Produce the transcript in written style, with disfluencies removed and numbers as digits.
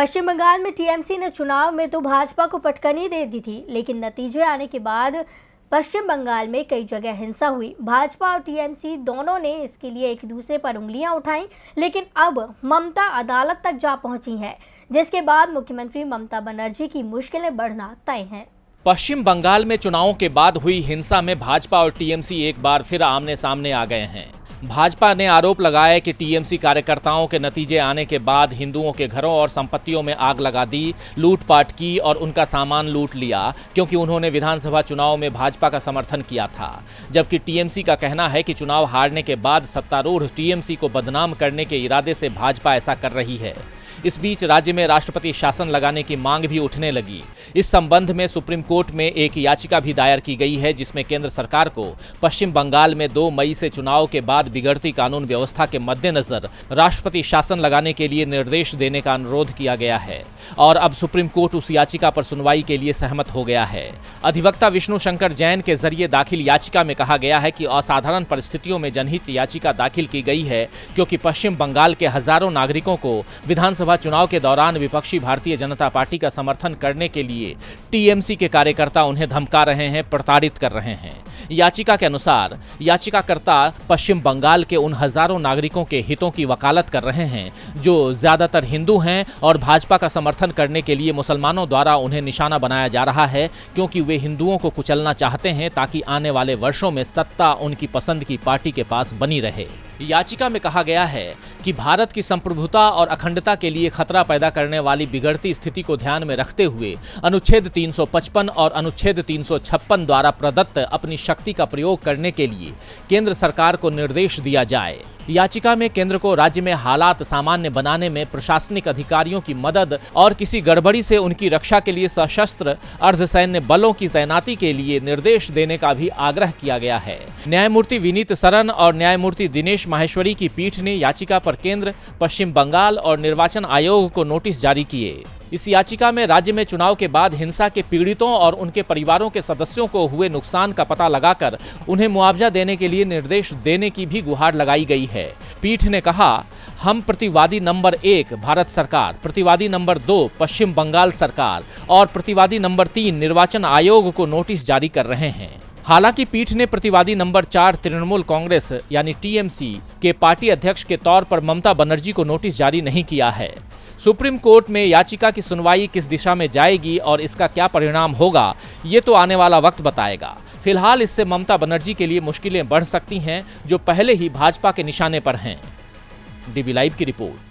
पश्चिम बंगाल में टीएमसी ने चुनाव में तो भाजपा को पटकनी दे दी थी, लेकिन नतीजे आने के बाद पश्चिम बंगाल में कई जगह हिंसा हुई। भाजपा और टीएमसी दोनों ने इसके लिए एक दूसरे पर उंगलियां उठाई, लेकिन अब ममता अदालत तक जा पहुंची है, जिसके बाद मुख्यमंत्री ममता बनर्जी की मुश्किलें बढ़ना तय हैं। पश्चिम बंगाल में चुनावों के बाद हुई हिंसा में भाजपा और टीएमसी एक बार फिर आमने सामने आ गए हैं। भाजपा ने आरोप लगाया कि टीएमसी कार्यकर्ताओं के नतीजे आने के बाद हिंदुओं के घरों और संपत्तियों में आग लगा दी, लूटपाट की और उनका सामान लूट लिया, क्योंकि उन्होंने विधानसभा चुनाव में भाजपा का समर्थन किया था। जबकि टीएमसी का कहना है कि चुनाव हारने के बाद सत्तारूढ़ टीएमसी को बदनाम करने के इरादे से भाजपा ऐसा कर रही है। इस बीच राज्य में राष्ट्रपति शासन लगाने की मांग भी उठने लगी। इस संबंध में सुप्रीम कोर्ट में एक याचिका भी दायर की गई है, जिसमें केंद्र सरकार को पश्चिम बंगाल में 2 मई से चुनाव के बाद बिगड़ती कानून व्यवस्था के मद्देनजर राष्ट्रपति शासन लगाने के लिए निर्देश देने का अनुरोध किया गया है और अब सुप्रीम कोर्ट उस याचिका पर सुनवाई के लिए सहमत हो गया है। अधिवक्ता विष्णु शंकर जैन के जरिए दाखिल याचिका में कहा गया है कि असाधारण परिस्थितियों में जनहित याचिका दाखिल की गई है, क्योंकि पश्चिम बंगाल के हजारों नागरिकों को विधानसभा चुनाव के दौरान विपक्षी भारतीय जनता पार्टी का समर्थन करने के लिए टीएमसी के कार्यकर्ता उन्हें धमका रहे हैं, प्रताड़ित कर रहे हैं। याचिका के अनुसार याचिकाकर्ता पश्चिम बंगाल के उन हजारों नागरिकों के हितों की वकालत कर रहे हैं जो ज्यादातर हिंदू हैं और भाजपा का समर्थन करने के लिए मुसलमानों द्वारा उन्हें निशाना बनाया जा रहा है, क्योंकि वे हिंदुओं को कुचलना चाहते हैं ताकि आने वाले वर्षों में सत्ता उनकी पसंद की पार्टी के पास बनी रहे। याचिका में कहा गया है कि भारत की संप्रभुता और अखंडता के लिए खतरा पैदा करने वाली बिगड़ती स्थिति को ध्यान में रखते हुए अनुच्छेद 355 और अनुच्छेद 356 द्वारा प्रदत्त अपनी शक्ति का प्रयोग करने के लिए केंद्र सरकार को निर्देश दिया जाए। याचिका में केंद्र को राज्य में हालात सामान्य बनाने में प्रशासनिक अधिकारियों की मदद और किसी गड़बड़ी से उनकी रक्षा के लिए सशस्त्र अर्धसैन्य बलों की तैनाती के लिए निर्देश देने का भी आग्रह किया गया है। न्यायमूर्ति विनीत सरन और न्यायमूर्ति दिनेश माहेश्वरी की पीठ ने याचिका पर केंद्र, पश्चिम बंगाल और निर्वाचन आयोग को नोटिस जारी किए। इस याचिका में राज्य में चुनाव के बाद हिंसा के पीड़ितों और उनके परिवारों के सदस्यों को हुए नुकसान का पता लगाकर उन्हें मुआवजा देने के लिए निर्देश देने की भी गुहार लगाई गई है। पीठ ने कहा, हम प्रतिवादी नंबर 1 भारत सरकार, प्रतिवादी नंबर 2 पश्चिम बंगाल सरकार और प्रतिवादी नंबर 3 निर्वाचन आयोग को नोटिस जारी कर रहे हैं। हालांकि पीठ ने प्रतिवादी नंबर 4 तृणमूल कांग्रेस यानी टीएमसी के पार्टी अध्यक्ष के तौर पर ममता बनर्जी को नोटिस जारी नहीं किया है। सुप्रीम कोर्ट में याचिका की सुनवाई किस दिशा में जाएगी और इसका क्या परिणाम होगा, ये तो आने वाला वक्त बताएगा। फिलहाल इससे ममता बनर्जी के लिए मुश्किलें बढ़ सकती हैं, जो पहले ही भाजपा के निशाने पर हैं। डीबी लाइव की रिपोर्ट।